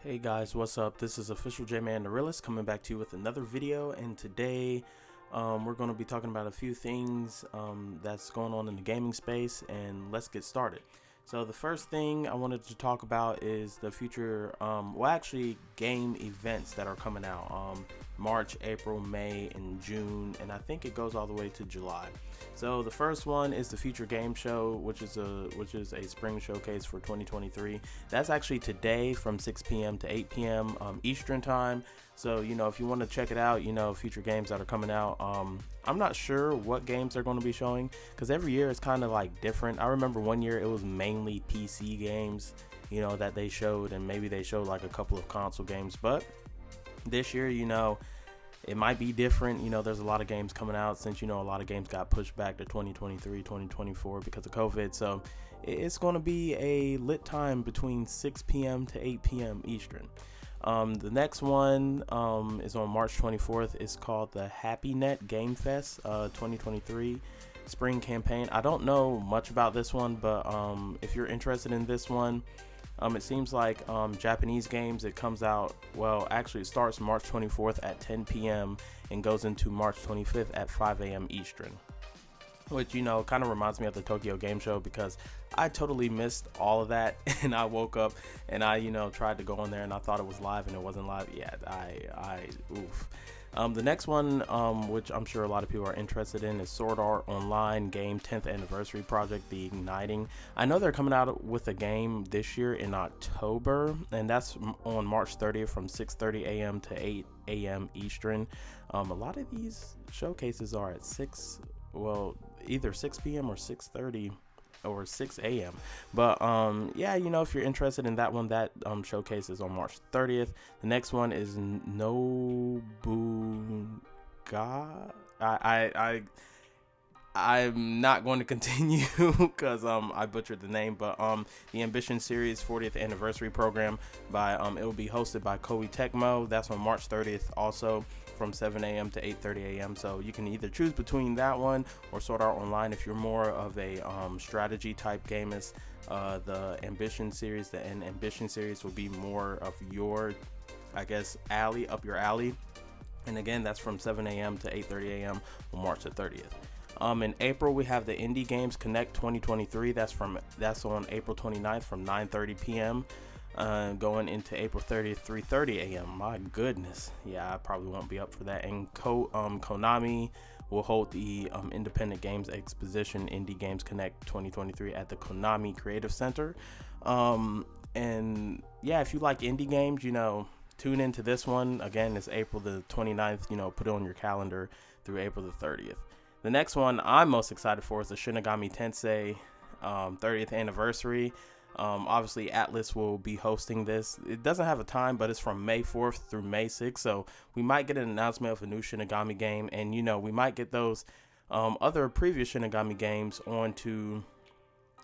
Hey guys, what's up? This is Official J-Man the Realist coming back to you with another video, and today we're going to be talking about a few things that's going on in the gaming space, and let's get started. So the first thing I wanted to talk about is the future, game events that are coming out March, April, May, and June, and I think it goes all the way to July. So the first one is the Future Game Show, which is a spring showcase for 2023. That's actually today from 6 p.m. to 8 p.m. Eastern time. So, if you want to check it out, future games that are coming out. I'm not sure what games they're going to be showing because every year it's kind of like different. I remember one year it was mainly PC games, that they showed, and maybe they showed like a couple of console games. But this year, it might be different. There's a lot of games coming out since, a lot of games got pushed back to 2023, 2024 because of COVID. So it's going to be a lit time between 6 p.m. to 8 p.m. Eastern. The next one is on March 24th. It's called the HappyNet Game Fest 2023 Spring Campaign. I don't know much about this one, but if you're interested in this one, it seems like Japanese games. It comes out, it starts March 24th at 10 p.m. and goes into March 25th at 5 a.m. Eastern. Which, kind of reminds me of the Tokyo Game Show because I totally missed all of that. And I woke up and I, tried to go on there and I thought it was live and it wasn't live. Yeah, oof. The next one, which I'm sure a lot of people are interested in, is Sword Art Online game 10th anniversary project, The Igniting. I know they're coming out with a game this year in October, and that's on March 30th from 6:30 a.m. to 8 a.m. Eastern. A lot of these showcases are at either 6 p.m. or 6:30 or 6 a.m. But if you're interested in that one, that showcase is on March 30th. The next one is Nobuga. I'm not going to continue because I butchered the name, but the Ambition Series 40th anniversary program by it will be hosted by Koei Tecmo. That's on March 30th also from 7 a.m. to 8:30 a.m. So you can either choose between that one or Sword Art Online if you're more of a strategy type gamist. The Ambition Series, will be more of your, alley, up your alley. And again, that's from 7 a.m. to 8:30 a.m. on March the 30th. In April, we have the Indie Games Connect 2023. That's on April 29th from 9:30 p.m. Going into April 30th, 3:30 a.m. My goodness, yeah, I probably won't be up for that. And Konami will hold the Independent Games Exposition Indie Games Connect 2023 at the Konami Creative Center. And yeah, if you like indie games, tune into this one. Again, it's April the 29th. Put it on your calendar through April the 30th. The next one I'm most excited for is the Shin Megami Tensei 30th anniversary. Obviously, Atlas will be hosting this. It doesn't have a time, but it's from May 4th through May 6th. So we might get an announcement of a new Shin Megami game. And, we might get those other previous Shin Megami games onto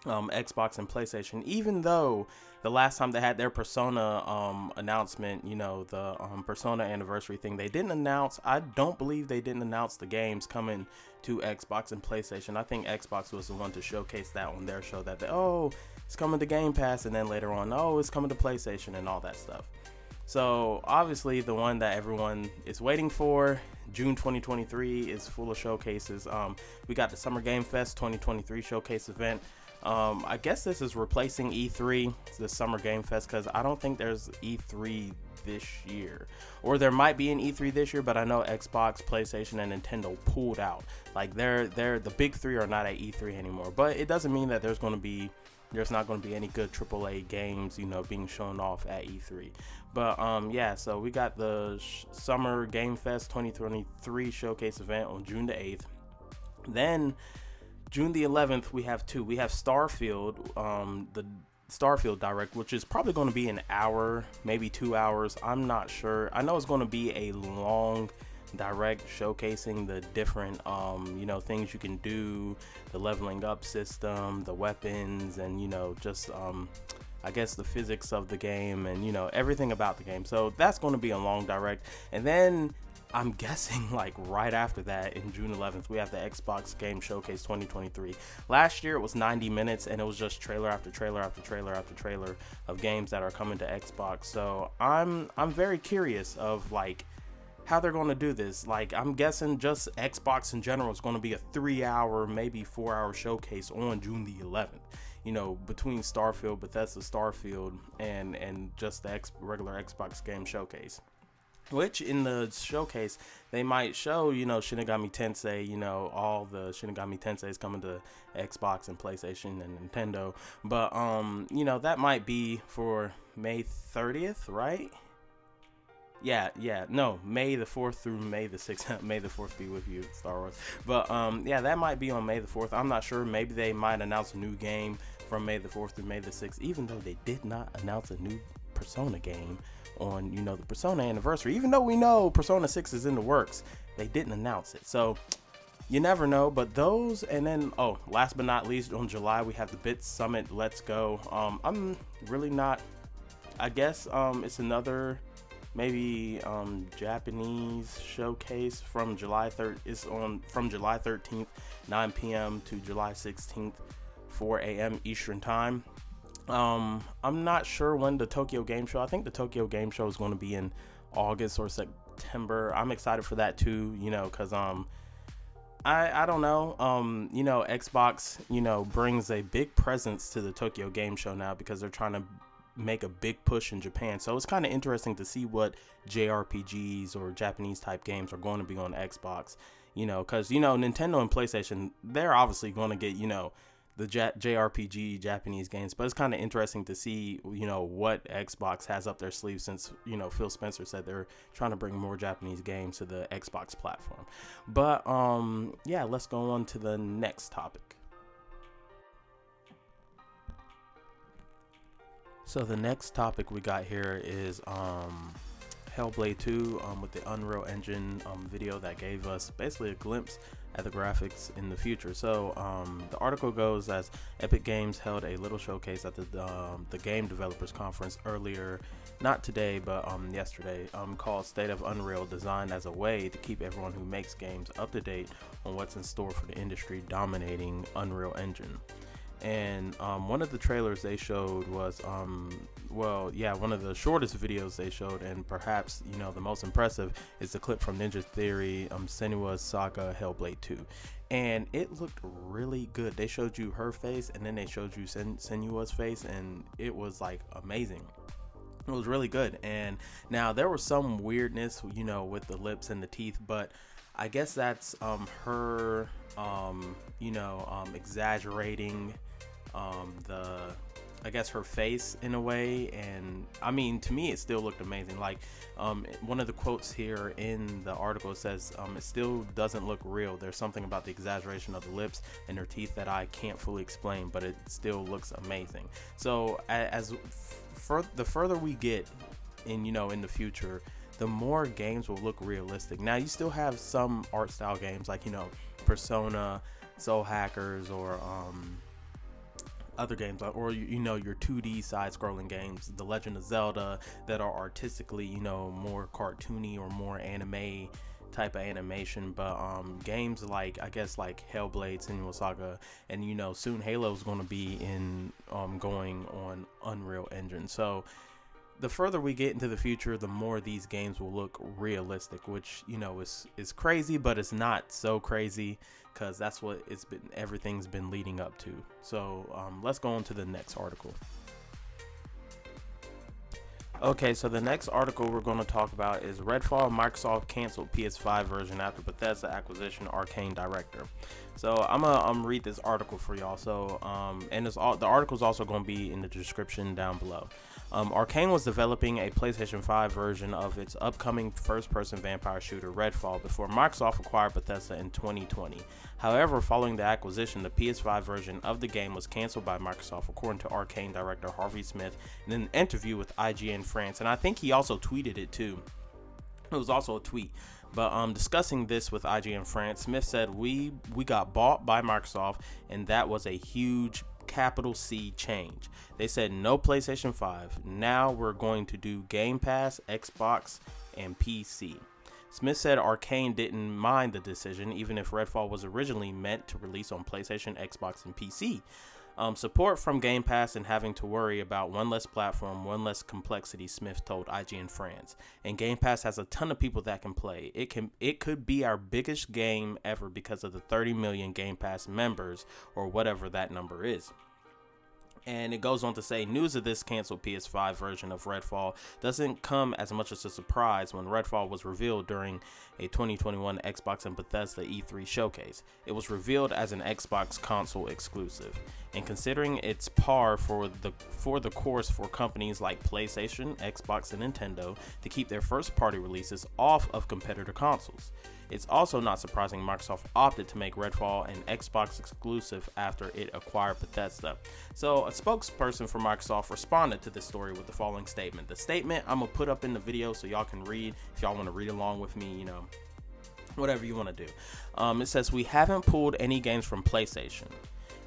Xbox and PlayStation, even though the last time they had their Persona announcement, the Persona anniversary thing, they didn't announce. I don't believe they didn't announce the games coming to Xbox and PlayStation. I think Xbox was the one to showcase that on their show, that it's coming to Game Pass, and then later on, it's coming to PlayStation and all that stuff. So obviously the one that everyone is waiting for, June 2023, is full of showcases. We got the Summer Game Fest 2023 showcase event. I guess this is replacing E3, the Summer Game Fest, because I don't think there's E3 this year, or there might be an E3 this year, but I know Xbox, PlayStation, and Nintendo pulled out. Like they're the big three are not at E3 anymore. But it doesn't mean that there's not going to be any good AAA games, being shown off at E3. But so we got the Summer Game Fest 2023 showcase event on June the 8th. Then June the 11th, we have two. We have Starfield, the Starfield Direct, which is probably going to be an hour, maybe 2 hours. I'm not sure. I know it's going to be a long direct showcasing the different, things you can do, the leveling up system, the weapons, and, the physics of the game and, everything about the game. So that's going to be a long direct. And then I'm guessing like right after that, in June 11th, we have the Xbox Game Showcase 2023. Last year it was 90 minutes, and it was just trailer after trailer after trailer after trailer of games that are coming to Xbox. So I'm very curious of like how they're going to do this. Like, I'm guessing just Xbox in general is going to be a 3-hour, maybe 4-hour showcase on June the 11th. You know, between Starfield, Bethesda Starfield, and just the regular Xbox Game Showcase. Which in the showcase they might show, you know, Shinigami Tensei, you know, all the Shinigami Tenseis coming to Xbox and PlayStation and Nintendo. But you know, that might be for May 30th, right? Yeah, no, May the 4th through May the 6th. May the 4th be with you, Star Wars. But yeah, that might be on May the 4th. I'm not sure. Maybe they might announce a new game from May the 4th through May the 6th, even though they did not announce a new Persona game on, you know, the Persona anniversary. Even though we know Persona 6 is in the works, they didn't announce it. So you never know. But those, and then last but not least, on July we have the Bit Summit Let's Go. I'm really not, I guess it's another maybe Japanese showcase from July 3rd. It's on from July 13th 9 p.m. to July 16th 4 a.m. Eastern time. I'm not sure when the Tokyo Game Show. I think the Tokyo Game Show is going to be in August or September. I'm excited for that too, you know, because I don't know, you know, Xbox, you know, brings a big presence to the Tokyo Game Show now because they're trying to make a big push in Japan. So it's kind of interesting to see what JRPGs or Japanese type games are going to be on Xbox, you know, because, you know, Nintendo and PlayStation, they're obviously going to get, you know, the JRPG Japanese games, but it's kind of interesting to see, you know, what Xbox has up their sleeve, since, you know, Phil Spencer said they're trying to bring more Japanese games to the Xbox platform. But yeah, let's go on to the next topic. So the next topic we got here is Hellblade 2 with the Unreal Engine video that gave us basically a glimpse at the graphics in the future. So the article goes as Epic Games held a little showcase at the Game Developers Conference earlier, not today, but yesterday, called State of Unreal, designed as a way to keep everyone who makes games up to date on what's in store for the industry dominating Unreal Engine. And one of the trailers they showed was one of the shortest videos they showed, and perhaps, you know, the most impressive is the clip from Ninja Theory, Senua's Saga Hellblade 2, and it looked really good. They showed you her face, and then they showed you Senua's face, and it was like amazing. It was really good. And now there was some weirdness, you know, with the lips and the teeth, but I guess that's her exaggerating I guess her face in a way. And I mean, to me it still looked amazing. Like one of the quotes here in the article says it still doesn't look real. There's something about the exaggeration of the lips and her teeth that I can't fully explain, but it still looks amazing. So the further we get in, you know, in the future, the more games will look realistic. Now, you still have some art style games like, you know, Persona, Soul Hackers, or other games, or, you know, your 2D side-scrolling games, The Legend of Zelda, that are artistically, you know, more cartoony or more anime type of animation. But games like, I guess, like Hellblade, Senua's Saga, and, you know, soon Halo's going to be in going on Unreal Engine. So the further we get into the future, the more these games will look realistic, which, you know, is crazy, but it's not so crazy, because that's what everything's been leading up to. So let's go on to the next article. Okay, so the next article we're going to talk about is Redfall. Microsoft canceled PS5 version after Bethesda acquisition Arcane director. So I'm gonna read this article for y'all. So and the article's also going to be in the description down below. Arcane was developing a PlayStation 5 version of its upcoming first-person vampire shooter Redfall before Microsoft acquired Bethesda in 2020. However, following the acquisition, the PS5 version of the game was canceled by Microsoft, according to Arcane director Harvey Smith in an interview with IGN France. And I think he also tweeted it too. It was also a tweet. But discussing this with IGN France, Smith said, we got bought by Microsoft, and that was a huge capital C change. They said no PlayStation 5. Now we're going to do Game Pass, Xbox, and PC. Smith said Arcane didn't mind the decision, even if Redfall was originally meant to release on PlayStation, Xbox, and PC. Support from Game Pass and having to worry about one less platform, one less complexity, Smith told IGN France. And Game Pass has a ton of people that can play. It could be our biggest game ever because of the 30 million Game Pass members, or whatever that number is. And it goes on to say, news of this canceled PS5 version of Redfall doesn't come as much as a surprise when Redfall was revealed during a 2021 Xbox and Bethesda E3 showcase. It was revealed as an Xbox console exclusive. And considering it's par for the course for companies like PlayStation, Xbox, and Nintendo to keep their first-party releases off of competitor consoles. It's also not surprising Microsoft opted to make Redfall an Xbox exclusive after it acquired Bethesda. So a spokesperson for Microsoft responded to this story with the following statement. The statement I'm going to put up in the video so y'all can read if y'all want to read along with me, whatever you want to do. It says, we haven't pulled any games from PlayStation.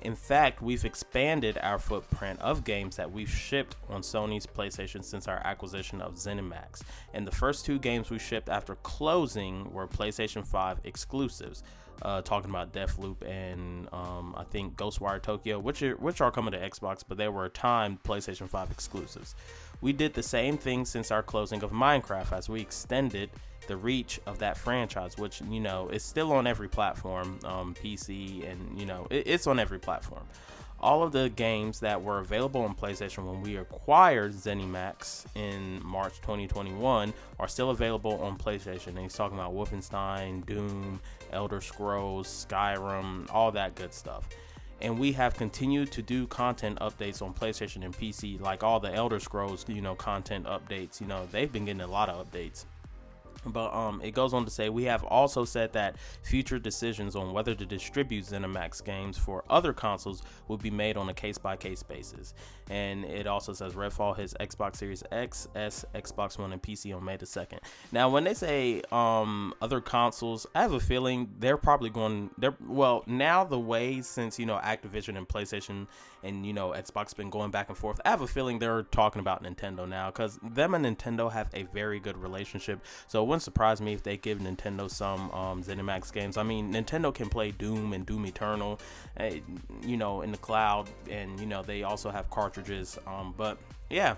In fact, we've expanded our footprint of games that we've shipped on Sony's PlayStation since our acquisition of ZeniMax. And the first 2 games we shipped after closing were PlayStation 5 exclusives. Talking about Deathloop and I think Ghostwire Tokyo, which are coming to Xbox, but they were timed PlayStation 5 exclusives. We did the same thing since our closing of Minecraft, as we extended the reach of that franchise, which is still on every platform, PC, and it's on every platform. All of the games that were available on PlayStation when we acquired ZeniMax in March 2021 are still available on PlayStation. And he's talking about Wolfenstein, Doom, Elder Scrolls, Skyrim, all that good stuff. And we have continued to do content updates on PlayStation and PC, like all the Elder Scrolls, content updates. They've been getting a lot of updates. But it goes on to say, we have also said that future decisions on whether to distribute ZeniMax games for other consoles will be made on a case-by-case basis. And it also says Redfall hits Xbox Series X, S, Xbox One, and PC on May the 2nd. Now, when they say other consoles, I have a feeling they're probably going... now the way, since, Activision and PlayStation and, Xbox been going back and forth, I have a feeling they're talking about Nintendo now, because them and Nintendo have a very good relationship. So it wouldn't surprise me if they give Nintendo some ZeniMax games. I mean, Nintendo can play Doom and Doom Eternal, in the cloud, and, they also have cartridges. But yeah,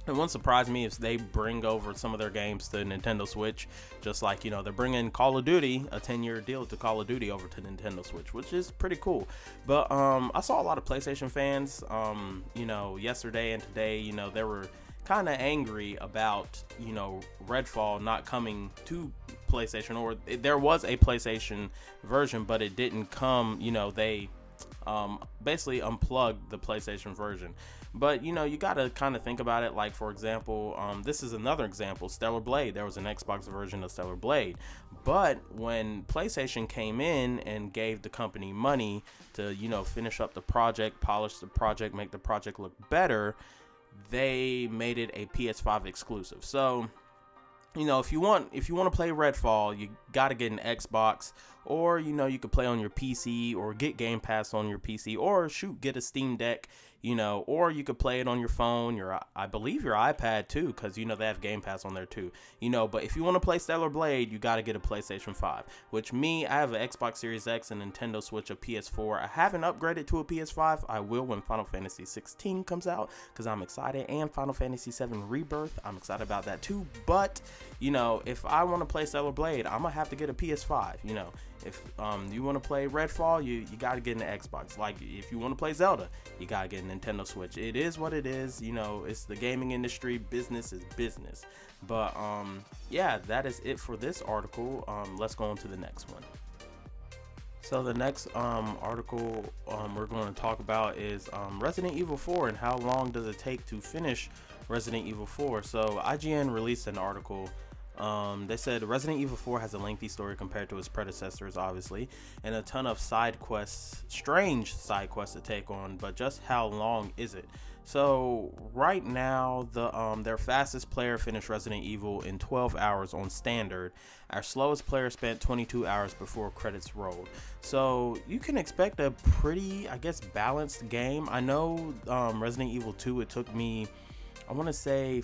it wouldn't surprise me if they bring over some of their games to Nintendo Switch, just like, they're bringing Call of Duty, a 10-year deal to Call of Duty over to Nintendo Switch, which is pretty cool. But I saw a lot of PlayStation fans, yesterday and today, they were kind of angry about, Redfall not coming to PlayStation, or there was a PlayStation version, but it didn't come, they basically unplugged the PlayStation version. But you gotta kind of think about it. Like, for example, this is another example, Stellar Blade. There was an Xbox version of Stellar Blade, but when PlayStation came in and gave the company money to finish up the project, polish the project, make the project look better, they made it a PS5 exclusive. So if you want to play Redfall, you got to get an Xbox, or you could play on your PC, or get Game Pass on your PC, or get a Steam Deck, or you could play it on your phone, I believe your iPad too, because they have Game Pass on there too, but if you want to play Stellar Blade, you got to get a PlayStation 5, which I have an Xbox Series X and Nintendo Switch, a PS4. I haven't upgraded to a PS5. I will when Final Fantasy 16 comes out, because I'm excited, and Final Fantasy 7 Rebirth, I'm excited about that too. But if I want to play Stellar Blade, I'm gonna have to get a PS5. If you want to play Redfall, you got to get an Xbox. Like, if you want to play Zelda, you got to get a Nintendo Switch. It is what it is. It's the gaming industry. Business is business. But yeah, that is it for this article. Let's go on to the next one. So the next article we're going to talk about is Resident Evil 4 and how long does it take to finish Resident Evil 4. So IGN released an article. They said Resident Evil 4 has a lengthy story compared to its predecessors, obviously, and a ton of side quests, strange side quests to take on, but just how long is it? So right now, their fastest player finished Resident Evil in 12 hours on standard. Our slowest player spent 22 hours before credits rolled. So you can expect a pretty, balanced game. I know Resident Evil 2, it took me, I want to say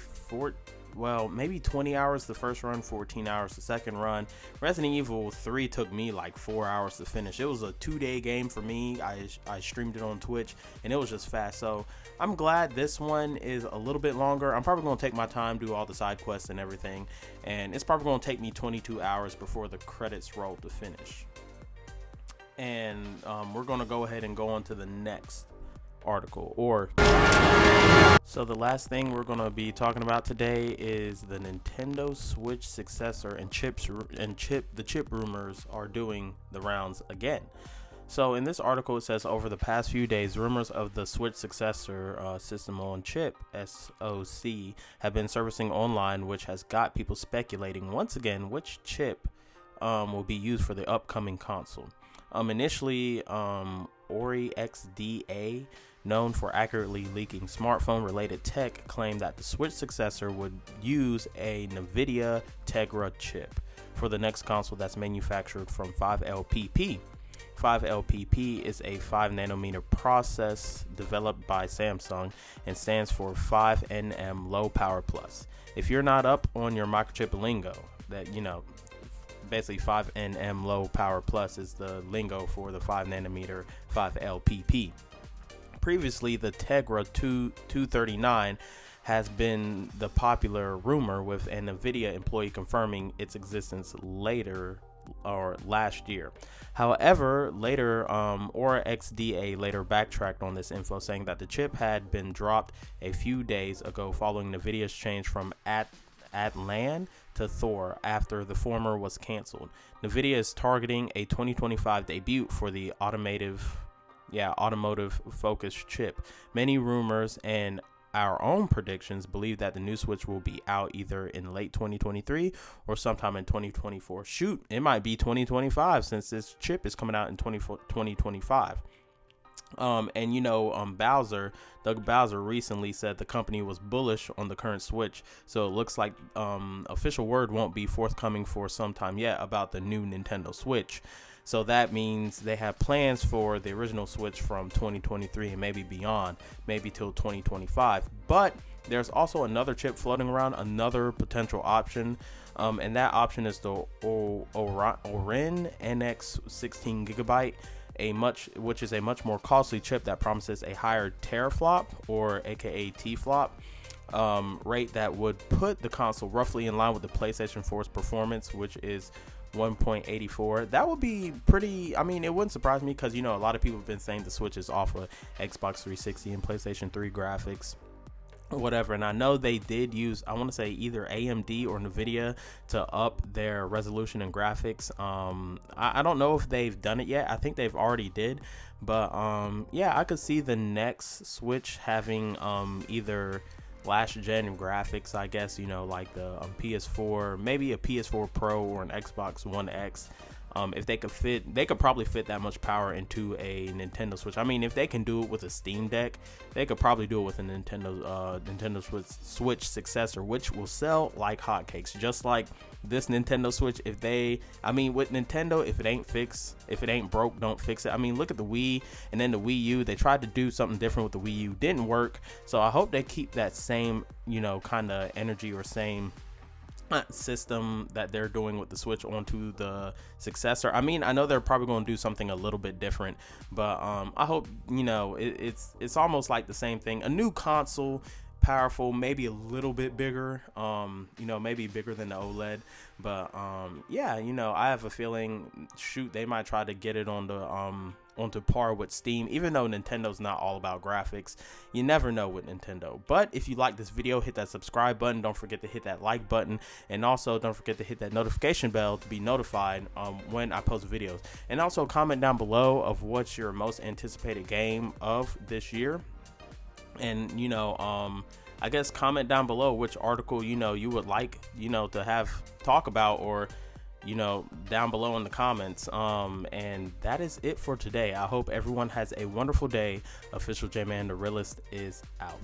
well, maybe 20 hours the first run, 14 hours the second run. Resident Evil 3 took me like 4 hours to finish. It was a 2-day game for me. I streamed it on Twitch, and it was just fast. So I'm glad this one is a little bit longer. I'm probably going to take my time, do all the side quests and everything, and it's probably going to take me 22 hours before the credits roll to finish. And we're going to go ahead and go on to the next article. So the last thing we're going to be talking about today is the Nintendo Switch successor, and the chip rumors are doing the rounds again. So in this article, it says, over the past few days, rumors of the Switch successor, system on chip, SoC, have been surfacing online, which has got people speculating once again which chip will be used for the upcoming console. Initially, Ori XDA, known for accurately leaking smartphone-related tech, claimed that the Switch successor would use a NVIDIA Tegra chip for the next console that's manufactured from 5LPP. 5LPP is a 5nm process developed by Samsung and stands for 5nm Low Power Plus. If you're not up on your microchip lingo, that basically 5nm Low Power Plus is the lingo for the 5nm 5LPP. Previously, the Tegra 239 has been the popular rumor, with an NVIDIA employee confirming its existence last year. However, later, Aura XDA later backtracked on this info, saying that the chip had been dropped a few days ago following NVIDIA's change from Atlan to Thor after the former was canceled. NVIDIA is targeting a 2025 debut for the automotive focused chip. Many rumors and our own predictions believe that the new Switch will be out either in late 2023 or sometime in 2024. Shoot, it might be 2025 since this chip is coming out in 2025. Doug Bowser recently said the company was bullish on the current Switch, so it looks like official word won't be forthcoming for some time yet about the new Nintendo Switch. So that means they have plans for the original Switch from 2023 and maybe beyond, maybe till 2025. But there's also another chip floating around, another potential option, and that option is the Orin NX 16GB, which is a much more costly chip that promises a higher teraflop, or aka T-flop, rate that would put the console roughly in line with the PlayStation 4's performance, which is 1.84. That would be pretty, it wouldn't surprise me, because a lot of people have been saying the Switch is off of Xbox 360 and PlayStation 3 graphics or whatever, and I know they did use, I want to say, either AMD or NVIDIA to up their resolution and graphics. I don't know if they've done it yet. I think they've already did, but I could see the next Switch having either last gen graphics, I guess, like the PS4, maybe a PS4 Pro or an Xbox One X. If they could probably fit that much power into a Nintendo Switch. If they can do it with a Steam Deck, they could probably do it with a Nintendo Switch successor, which will sell like hotcakes, just like this Nintendo Switch. With Nintendo, if it ain't broke, don't fix it. Look at the Wii and then the Wii U. They tried to do something different with the Wii U, didn't work. So I hope they keep that same, kind of energy or same system that they're doing with the Switch onto the successor. I know they're probably going to do something a little bit different, but I hope it's almost like the same thing. A new console, powerful, maybe a little bit bigger, maybe bigger than the OLED, but I have a feeling, they might try to get it onto par with Steam, even though Nintendo's not all about graphics. You never know with Nintendo. But if you like this video, hit that subscribe button. Don't forget to hit that like button, and also don't forget to hit that notification bell to be notified when I post videos. And also comment down below of what's your most anticipated game of this year. And I guess comment down below which article you would like to have talk about, or down below in the comments. And that is it for today. I hope everyone has a wonderful day. Official J-Man the Realist is out.